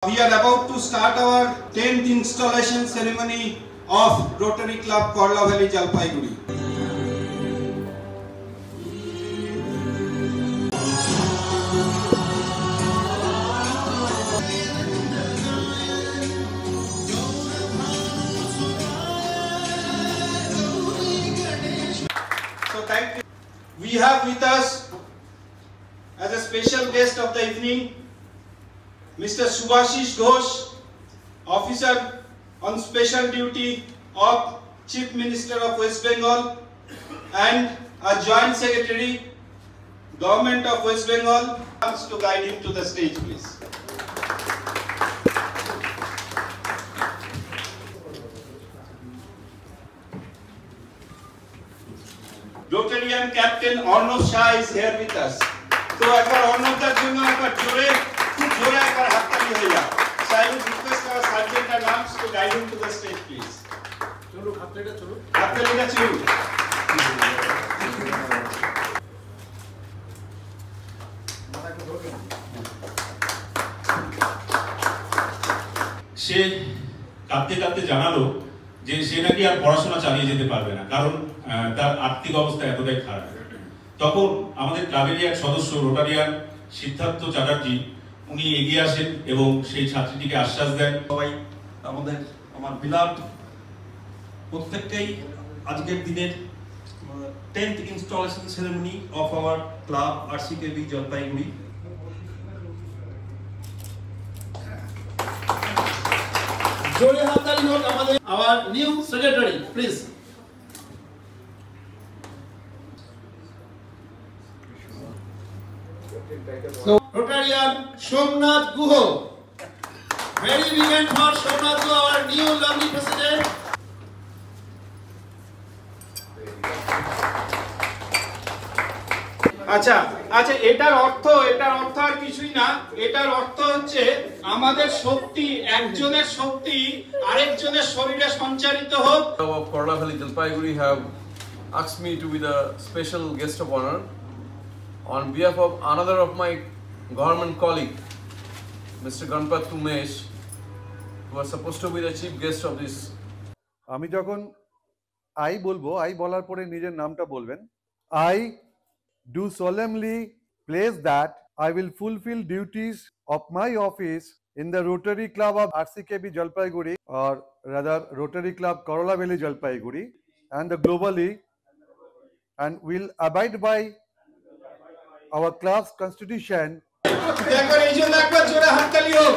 We are about to start our 10th installation ceremony of Rotary Club Korla Valley Jalpaiguri. So thank you. We have with us as a special guest of the evening Mr. Subhashish Ghosh, Officer on Special Duty of Chief Minister of West Bengal and a Joint Secretary, Government of West Bengal, comes to guide him to the stage, please. Rotarian Captain Arnav Shah is here with us. So, Arnav dar jonno ekbar jore ekbar hattali hoye jao. So I would request our sergeant and arms to guide him to the stage, please. Cholo hattaliটা cholo. Hattaliটা cholo. সে কাঁদতে কাঁদতে জানালো যে সে নাকি আর পড়াশোনা চালিয়ে যেতে পারবে না, কারণ তার আর্থিক অবস্থা এতটাই খারাপ। তখন আমাদের ক্লাবেরই এক সদস্য রোটারিয়ান সিদ্ধার্থ চ্যাটার্জি উনি এগিয়ে আসেন এবং সেই ছাত্রীটিকে আশ্বাস দেন। সবাই আমার বিলাভ প্রত্যেকটাই আজকের দিনের 10th installation ceremony of our club RCKB Jalpaiguri. জোরে হাততালি হোক আমাদের our new secretary, please. So, Rotarian Somnath Guho. Very big hand for Somnath Guho, our new lovely president. আচ্ছা এটার অর্থ আর কিছুই না, এটার অর্থ হচ্ছে আমাদের শক্তি, একজনের শক্তি আরেকজনের শরীরে সঞ্চারিত হোক। Of Korla Valley Jalpaiguri have asked me to be the special guest of honor on behalf of another of my government colleague, Mr. Ganpat Umesh, who was supposed to be the chief guest of this. আমি যখন I বলবো, I বলার পরে নিজের নামটা বলবেন। I do solemnly pledge that I will fulfill duties of my office in the Rotary Club of RCKB Jalpaiguri, or rather Rotary Club Korla Valley Jalpaiguri, and globally, and will abide by our club's constitution. একবার এই জন্য একবার জোরে হাততালি হোক।